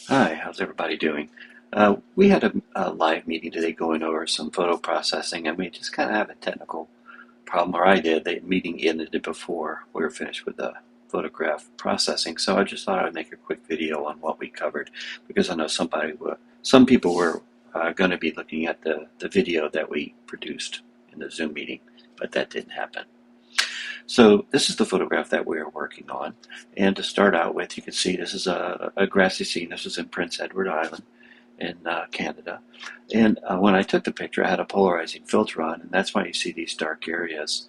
Hi, how's everybody doing? We had a live meeting today going over some photo processing, and we just kind of have a technical problem, or I did. The meeting ended before we were finished with the photograph processing, so I just thought I'd make a quick video on what we covered because I know some people were going to be looking at the video that we produced in the Zoom meeting, but that didn't happen. So this is the photograph that we're working on. And to start out with, you can see this is a grassy scene. This is in Prince Edward Island in Canada. And when I took the picture, I had a polarizing filter on, and that's why you see these dark areas.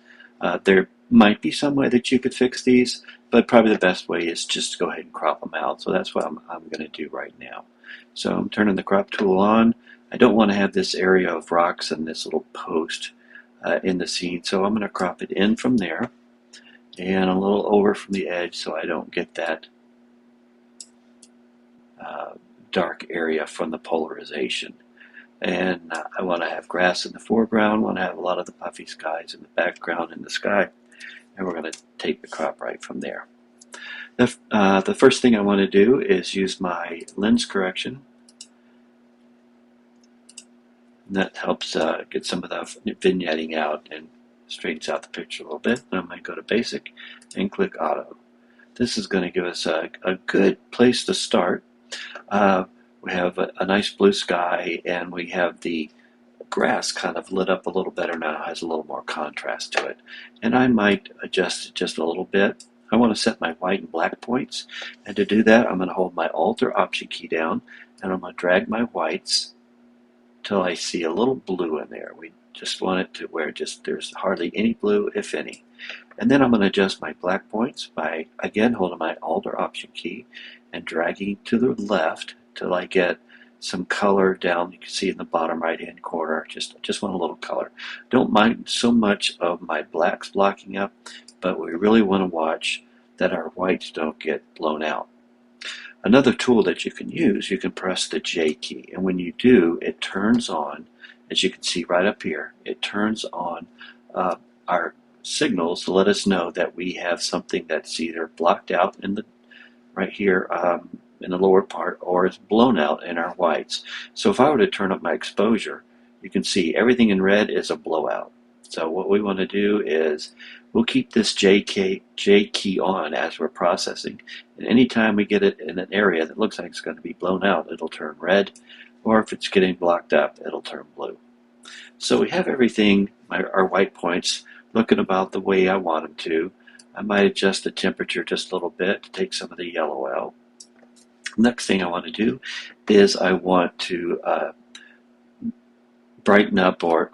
There might be some way that you could fix these, but probably the best way is just to go ahead and crop them out. So that's what I'm going to do right now. So I'm turning the crop tool on. I don't want to have this area of rocks and this little post in the scene, so I'm going to crop it in from there and a little over from the edge so I don't get that uh, dark area from the polarization. And I want to have grass in the foreground, want to have a lot of the puffy skies in the background in the sky, and we're going to take the crop right from there. The first thing I want to do is use my lens correction. And that helps get some of the vignetting out and straightens out the picture a little bit. And I'm going to go to Basic and click Auto. This is going to give us a good place to start. We have a nice blue sky, and we have the grass kind of lit up a little better now, has a little more contrast to it. And I might adjust it just a little bit. I want to set my white and black points, and to do that I'm going to hold my Alt or Option key down, and I'm going to drag my whites till I see a little blue in there. We just want it to where there's hardly any blue, if any. And then I'm going to adjust my black points by, again, holding my Alt or Option key and dragging to the left till I get some color down. You can see in the bottom right-hand corner. Just want a little color. Don't mind so much of my blacks blocking up, but we really want to watch that our whites don't get blown out. Another tool that you can use, you can press the J key, and when you do, it turns on, as you can see right up here, it turns on our signals to let us know that we have something that's either blocked out in the right here in the lower part, or is blown out in our whites. So if I were to turn up my exposure, you can see everything in red is a blowout. So what we want to do is we'll keep this J key on as we're processing, and anytime we get it in an area that looks like it's going to be blown out, it'll turn red, or if it's getting blocked up, it'll turn blue. So we have everything, our white points, looking about the way I want them to. I might adjust the temperature just a little bit to take some of the yellow out. Next thing I want to do is I want to brighten up or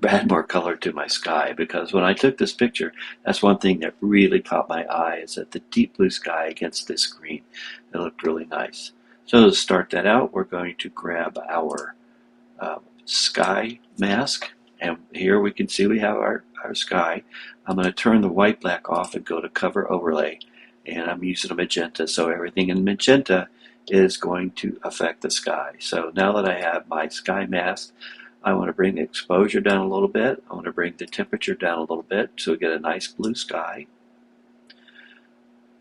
add more color to my sky, because when I took this picture, that's one thing that really caught my eye, is that the deep blue sky against this green. It looked really nice. So to start that out, we're going to grab our sky mask, and here we can see we have our sky. I'm going to turn the white black off and go to cover overlay, and I'm using a magenta, so everything in magenta is going to affect the sky. So now that I have my sky mask, I want to bring the exposure down a little bit. I want to bring the temperature down a little bit so we get a nice blue sky.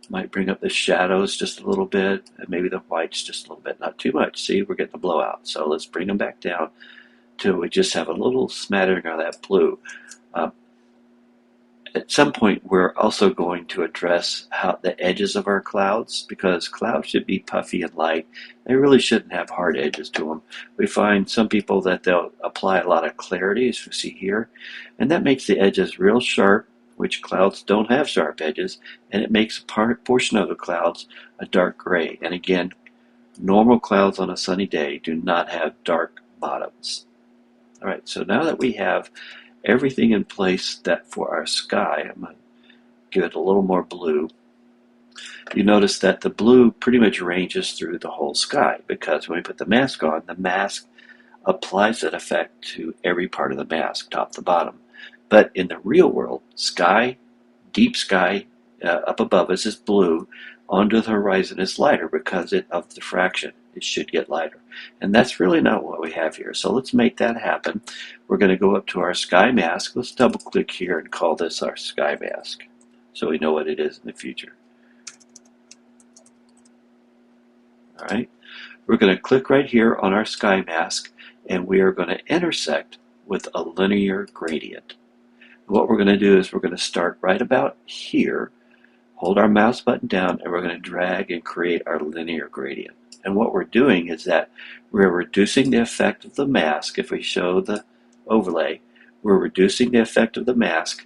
Might bring up the shadows just a little bit, and maybe the whites just a little bit, not too much. See, we're getting the blowout. So let's bring them back down till we just have a little smattering of that blue. At some point, we're also going to address how the edges of our clouds, because clouds should be puffy and light. They really shouldn't have hard edges to them. We find some people that they'll apply a lot of clarity, as you see here, and that makes the edges real sharp, which clouds don't have sharp edges, and it makes a portion of the clouds a dark gray. And again, normal clouds on a sunny day do not have dark bottoms. All right, so now that we have everything in place that for our sky, I'm going to give it a little more blue. You notice that the blue pretty much ranges through the whole sky, because when we put the mask on, the mask applies that effect to every part of the mask, top to bottom. But in the real world, sky, deep sky up above us is blue, onto the horizon is lighter because of diffraction. It should get lighter. And that's really not what we have here. So let's make that happen. We're going to go up to our sky mask. Let's double click here and call this our sky mask, so we know what it is in the future. All right. We're going to click right here on our sky mask, and we are going to intersect with a linear gradient. What we're going to do is we're going to start right about here, hold our mouse button down, and we're going to drag and create our linear gradient. And what we're doing is that we're reducing the effect of the mask. If we show the overlay, we're reducing the effect of the mask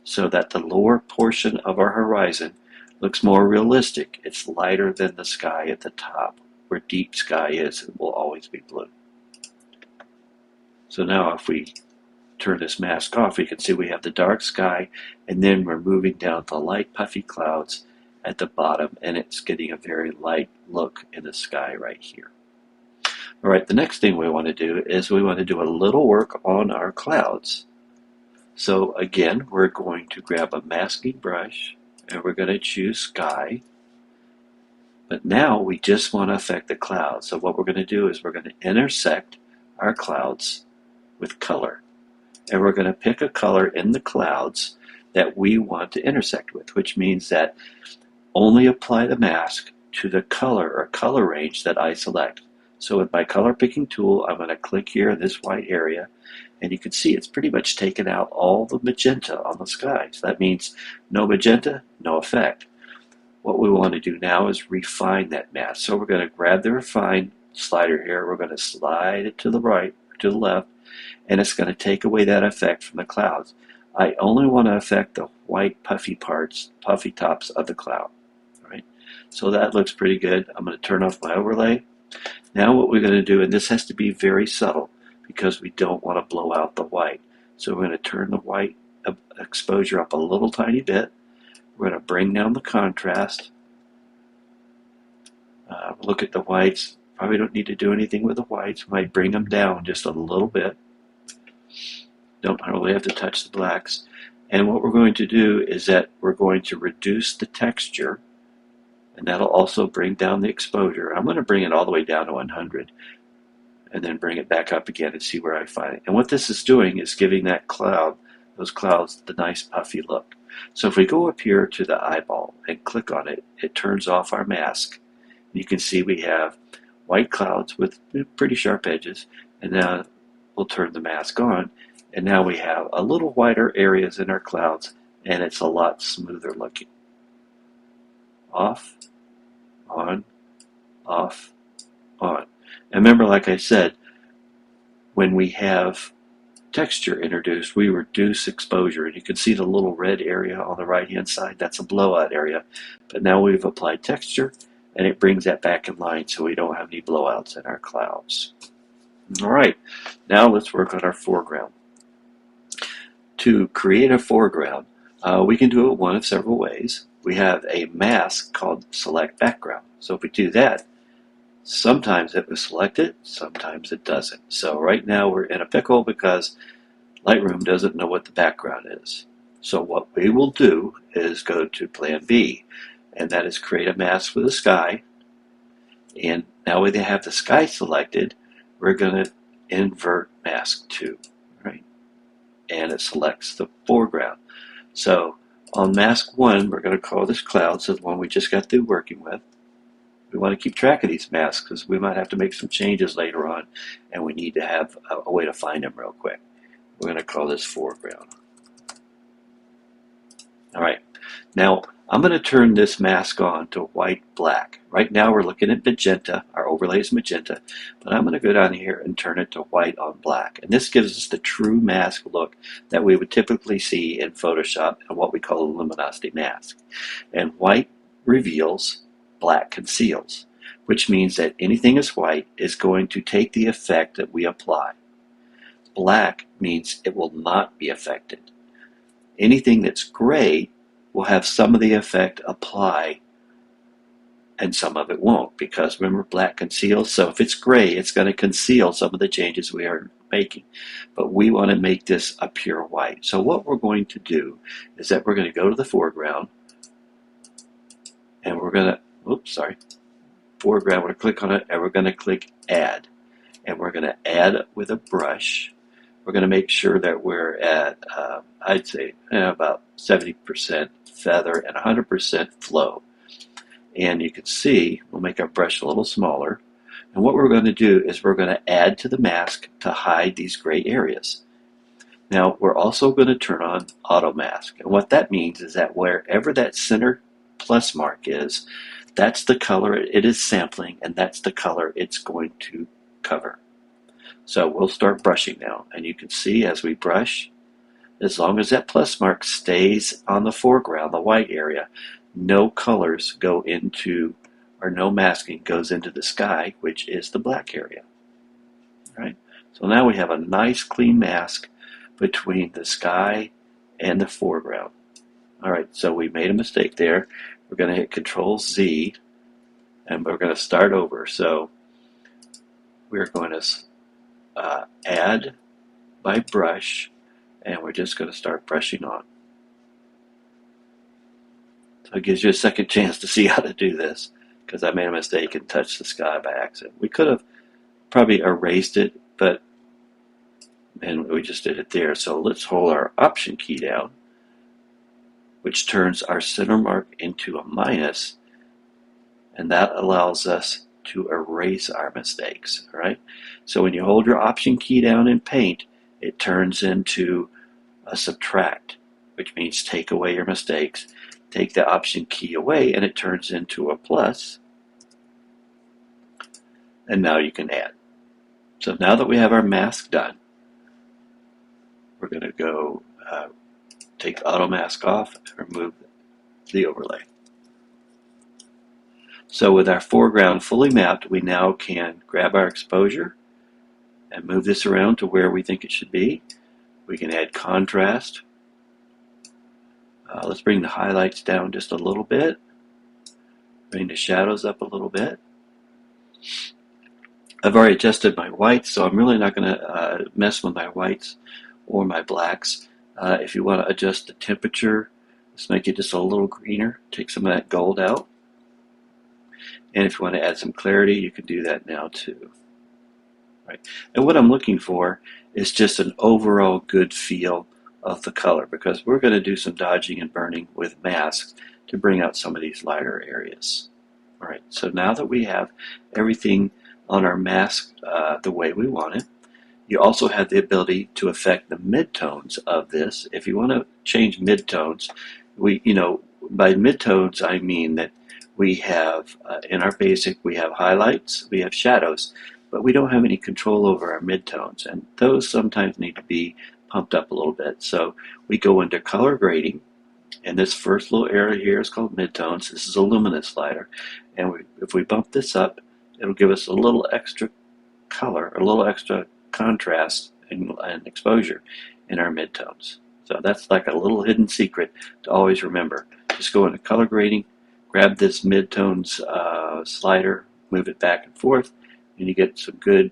so that the lower portion of our horizon looks more realistic. It's lighter than the sky at the top. Where deep sky is, it will always be blue. So now if we turn this mask off, you can see we have the dark sky, and then we're moving down the light puffy clouds at the bottom, and it's getting a very light look in the sky right here. All right, the next thing we want to do is we want to do a little work on our clouds. So again, we're going to grab a masking brush, and we're going to choose sky. But now we just want to affect the clouds. So what we're going to do is we're going to intersect our clouds with color. And we're going to pick a color in the clouds that we want to intersect with, which means that only apply the mask to the color or color range that I select. So with my color picking tool, I'm going to click here in this white area, and you can see it's pretty much taken out all the magenta on the sky. So that means no magenta, no effect. What we want to do now is refine that mask. So we're going to grab the refine slider here. We're going to slide it to the right, to the left, and it's going to take away that effect from the clouds. I only want to affect the white puffy parts, puffy tops of the cloud. All right. So that looks pretty good. I'm going to turn off my overlay. Now what we're going to do, and this has to be very subtle because we don't want to blow out the white. So we're going to turn the white exposure up a little tiny bit. We're going to bring down the contrast. Look at the whites. Probably don't need to do anything with the whites. Might bring them down just a little bit. Don't really have to touch the blacks. And what we're going to do is that we're going to reduce the texture, and that'll also bring down the exposure. I'm going to bring it all the way down to 100 and then bring it back up again and see where I find it. And what this is doing is giving that cloud, those clouds, the nice puffy look. So if we go up here to the eyeball and click on it, it turns off our mask. You can see we have white clouds with pretty sharp edges, and now we'll turn the mask on, and now we have a little wider areas in our clouds, and it's a lot smoother looking. Off, on, off, on. And remember, like I said, when we have texture introduced, we reduce exposure, and you can see the little red area on the right hand side. That's a blowout area, but now we've applied texture, and it brings that back in line so we don't have any blowouts in our clouds. All right, now let's work on our foreground. To create a foreground, we can do it one of several ways. We have a mask called select background. So if we do that, sometimes it will select it, sometimes it doesn't. So right now we're in a pickle because Lightroom doesn't know what the background is. So what we will do is go to plan B, and that is create a mask for the sky. And now we have the sky selected, we're going to invert mask 2, right? And it selects the foreground. So on mask 1, we're going to call this cloud, so the one we just got through working with. We want to keep track of these masks because we might have to make some changes later on, and we need to have a way to find them real quick. We're going to call this foreground. All right, now I'm going to turn this mask on to white black. Right now we're looking at magenta. Our overlay is magenta, but I'm going to go down here and turn it to white on black. And this gives us the true mask look that we would typically see in Photoshop and what we call a luminosity mask. And white reveals, black conceals, which means that anything is white is going to take the effect that we apply. Black means it will not be affected. Anything that's gray will have some of the effect apply and some of it won't, because remember, black conceals. So if it's gray, it's going to conceal some of the changes we are making. But we want to make this a pure white. So what we're going to do is that we're going to go to the foreground, and we're going to, foreground, we're going to click on it, and we're going to click add. And we're going to add with a brush. We're going to make sure that we're at, I'd say, about 70% feather and 100% flow. And you can see, we'll make our brush a little smaller. And what we're going to do is we're going to add to the mask to hide these gray areas. Now, we're also going to turn on Auto Mask. And what that means is that wherever that center plus mark is, that's the color it is sampling, and that's the color it's going to cover. So we'll start brushing now. And you can see as we brush, as long as that plus mark stays on the foreground, the white area, no colors go into, or no masking goes into the sky, which is the black area. All right? So now we have a nice clean mask between the sky and the foreground. All right, so we made a mistake there. We're going to hit Control Z, and we're going to start over. So we're going to add by brush, and we're just going to start brushing on. So it gives you a second chance to see how to do this, because I made a mistake and touched the sky by accident. We could have probably erased it, and we just did it there. So let's hold our Option key down, which turns our center mark into a minus, and that allows us to erase our mistakes. All right. So when you hold your Option key down in Paint, it turns into a subtract, which means take away your mistakes. Take the Option key away, and it turns into a plus. And now you can add. So now that we have our mask done, we're going to go take Auto Mask off and remove the overlay. So with our foreground fully mapped, we now can grab our exposure and move this around to where we think it should be. We can add contrast. Let's bring the highlights down just a little bit. Bring the shadows up a little bit. I've already adjusted my whites, so I'm really not going to mess with my whites or my blacks. If you want to adjust the temperature, let's make it just a little greener. Take some of that gold out. And if you want to add some clarity, you can do that now too. Right. And what I'm looking for is just an overall good feel of the color, because we're going to do some dodging and burning with masks to bring out some of these lighter areas. All right, so now that we have everything on our mask the way we want it, you also have the ability to affect the midtones of this. If you want to change midtones, by midtones I mean that we have, in our basic, we have highlights, we have shadows, but we don't have any control over our midtones, and those sometimes need to be pumped up a little bit. So we go into color grading, and this first little area here is called midtones. This is a luminance slider, and if we bump this up, it'll give us a little extra color, a little extra contrast and exposure in our midtones. So that's like a little hidden secret to always remember. Just go into color grading, grab this midtones slider, move it back and forth, and you get some good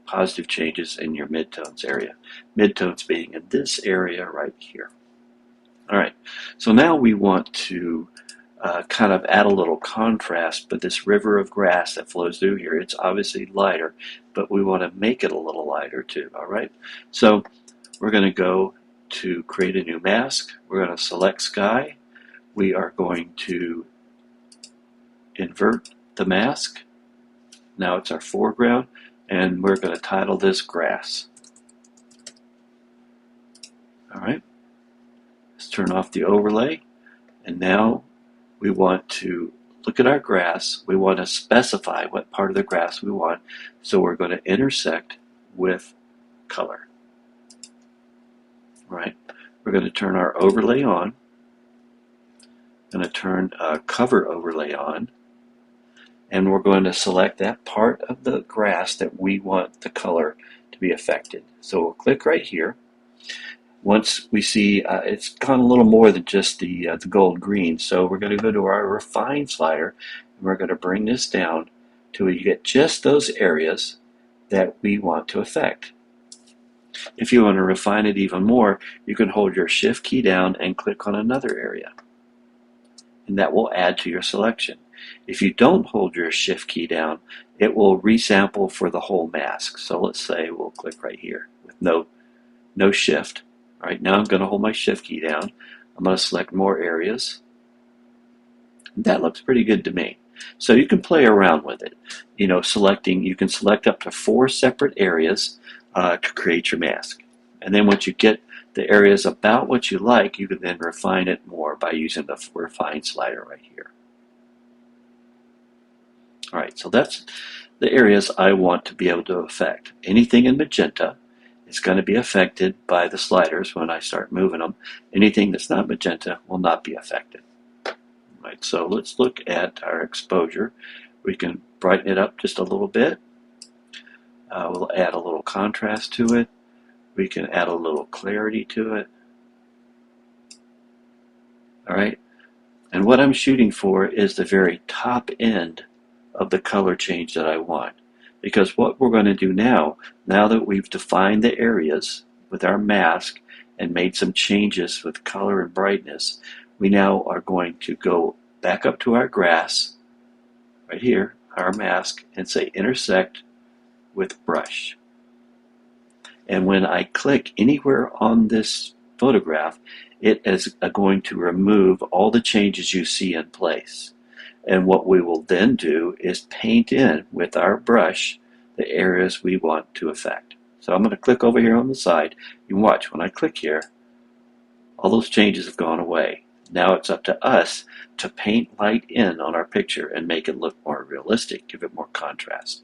positive changes in your midtones area. Midtones being in this area right here. All right, so now we want to kind of add a little contrast, but this river of grass that flows through here, it's obviously lighter, but we want to make it a little lighter too, all right? So we're going to go to create a new mask. We're going to select sky. We are going to invert the mask. Now it's our foreground, and we're going to title this grass. All right, let's turn off the overlay, and now we want to look at our grass. We want to specify what part of the grass we want, so we're going to intersect with color. All right, we're going to turn our overlay on. Going to turn a cover overlay on, and we're going to select that part of the grass that we want the color to be affected. So we'll click right here. Once we see it's gone a little more than just the gold green, so we're going to go to our refine slider, and we're going to bring this down till we get just those areas that we want to affect. If you want to refine it even more, you can hold your Shift key down and click on another area, and that will add to your selection. If you don't hold your Shift key down, it will resample for the whole mask. So let's say we'll click right here with no Shift. All right, now I'm going to hold my Shift key down. I'm going to select more areas. That looks pretty good to me. So you can play around with it. You know, you can select up to 4 separate areas to create your mask. And then once you get the areas about what you like, you can then refine it more by using the refine slider right here. All right, so that's the areas I want to be able to affect. Anything in magenta is going to be affected by the sliders when I start moving them. Anything that's not magenta will not be affected. All right, so let's look at our exposure. We can brighten it up just a little bit. We'll add a little contrast to it. We can add a little clarity to it. All right, and what I'm shooting for is the very top end of the color change that I want. Because what we're going to do now that we've defined the areas with our mask and made some changes with color and brightness, we now are going to go back up to our grass, right here, our mask, and say intersect with brush. And when I click anywhere on this photograph, it is going to remove all the changes you see in place. And what we will then do is paint in with our brush the areas we want to affect. So I'm going to click over here on the side. You can watch when I click here, all those changes have gone away. Now it's up to us to paint light in on our picture and make it look more realistic, give it more contrast.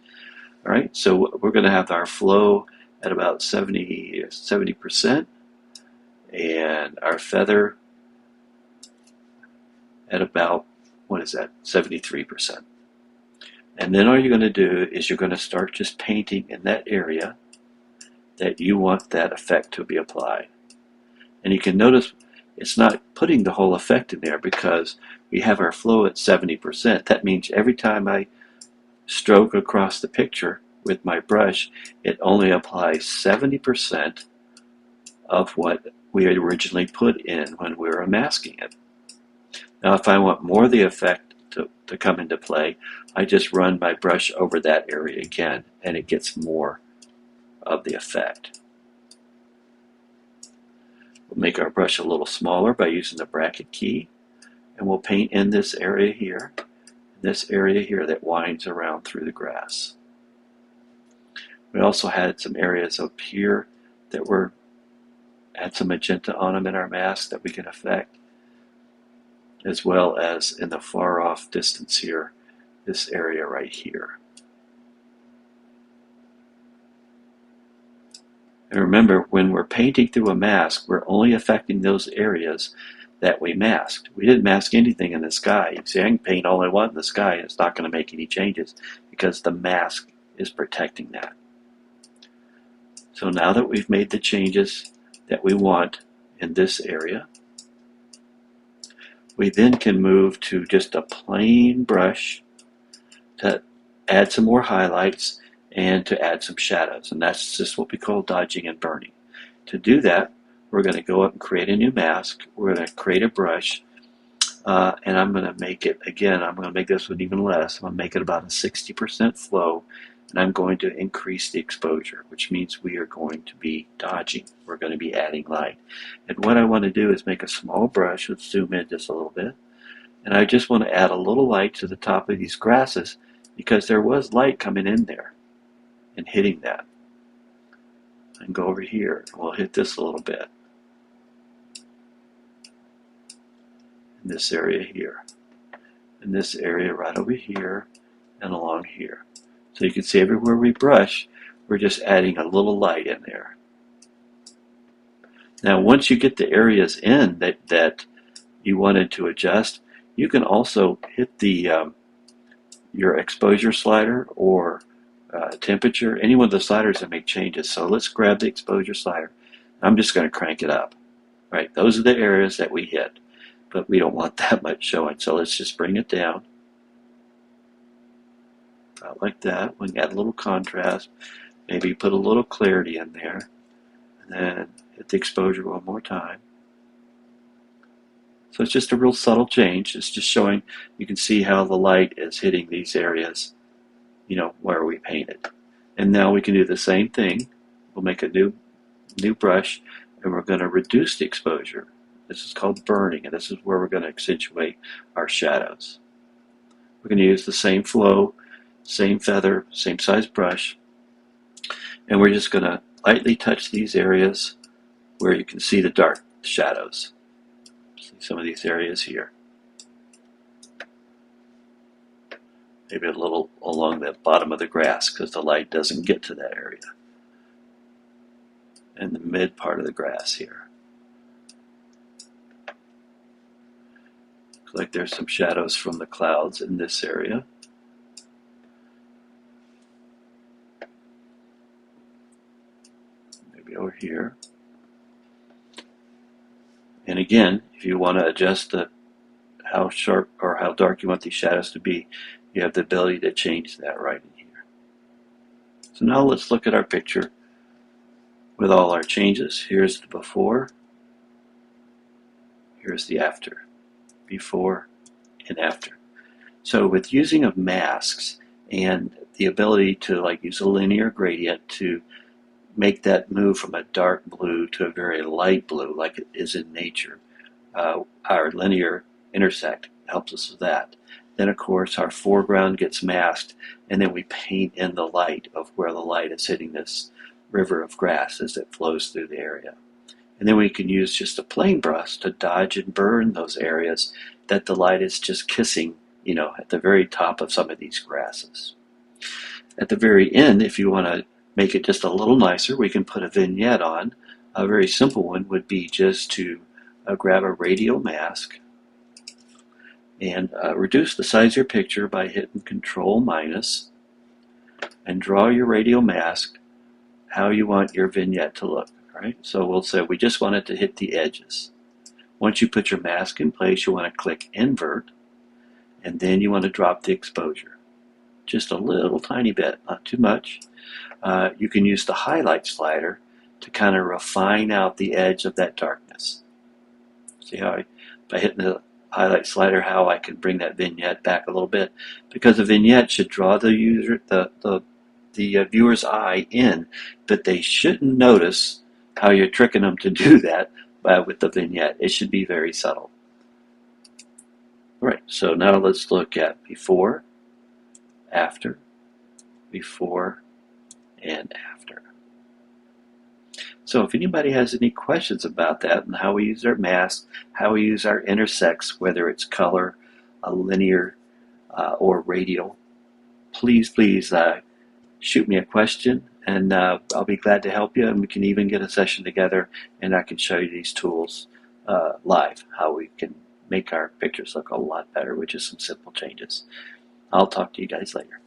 All right, so we're going to have our flow at about 70%, and our feather at about, what is that, 73%. And then all you're going to do is you're going to start just painting in that area that you want that effect to be applied. And you can notice it's not putting the whole effect in there because we have our flow at 70%. That means every time I stroke across the picture with my brush, it only applies 70% of what we had originally put in when we were masking it. Now if I want more of the effect to come into play, I just run my brush over that area again and it gets more of the effect. We'll make our brush a little smaller by using the bracket key, and we'll paint in this area here that winds around through the grass. We also had some areas up here that had some magenta on them in our mask that we can affect, as well as in the far off distance here, this area right here. And remember, when we're painting through a mask, we're only affecting those areas that we masked. We didn't mask anything in the sky. You see, I can paint all I want in the sky and it's not going to make any changes because the mask is protecting that. So now that we've made the changes that we want in this area, we then can move to just a plain brush to add some more highlights and to add some shadows. And that's just what we call dodging and burning. To do that, we're going to go up and create a new mask. We're going to create a brush, and I'm going to make it, again, I'm going to make this one even less. I'm going to make it about a 60% flow, and I'm going to increase the exposure, which means we are going to be dodging. We're going to be adding light. And what I want to do is make a small brush. Let's zoom in just a little bit. And I just want to add a little light to the top of these grasses because there was light coming in there and hitting that. And go over here, and we'll hit this a little bit. In this area here. In this area right over here and along here. So you can see everywhere we brush, we're just adding a little light in there. Now once you get the areas in that you wanted to adjust, you can also hit the your exposure slider or temperature, any one of the sliders that make changes. So let's grab the exposure slider. I'm just going to crank it up. Right, those are the areas that we hit, but we don't want that much showing. So let's just bring it down. About like that. We can add a little contrast, maybe put a little clarity in there, and then hit the exposure one more time. So it's just a real subtle change. It's just showing, you can see how the light is hitting these areas, where we painted. And now we can do the same thing. We'll make a new brush, and we're going to reduce the exposure. This is called burning, and this is where we're going to accentuate our shadows. We're going to use the same flow, same feather, same size brush, and we're just going to lightly touch these areas where you can see the dark shadows. See some of these areas here. Maybe a little along the bottom of the grass because the light doesn't get to that area. And the mid part of the grass here. Looks like there's some shadows from the clouds in this area. Maybe over here. And again, if you want to adjust how sharp or how dark you want these shadows to be, you have the ability to change that right in here. So now let's look at our picture with all our changes. Here's the before, here's the after, before and after. So with using of masks and the ability to use a linear gradient to make that move from a dark blue to a very light blue like it is in nature, our linear intersect helps us with that. Then of course our foreground gets masked, and then we paint in the light of where the light is hitting this river of grass as it flows through the area. And then we can use just a plain brush to dodge and burn those areas that the light is just kissing, at the very top of some of these grasses. At the very end, if you want to make it just a little nicer, we can put a vignette on. A very simple one would be just to grab a radial mask and reduce the size of your picture by hitting Control minus and draw your radial mask how you want your vignette to look. Right? So we'll say we just want it to hit the edges. Once you put your mask in place, you want to click invert, and then you want to drop the exposure. Just a little tiny bit, not too much. You can use the highlight slider to kind of refine out the edge of that darkness. See how by hitting the highlight slider, how I can bring that vignette back a little bit, because the vignette should draw the user, the viewer's eye in, but they shouldn't notice how you're tricking them to do that with the vignette. It should be very subtle. All right, so now let's look at before, after, before, and after. So if anybody has any questions about that and how we use our masks, how we use our intersects, whether it's color, linear, or radial, please shoot me a question, and I'll be glad to help you, and we can even get a session together and I can show you these tools live, how we can make our pictures look a lot better with just some simple changes. I'll talk to you guys later.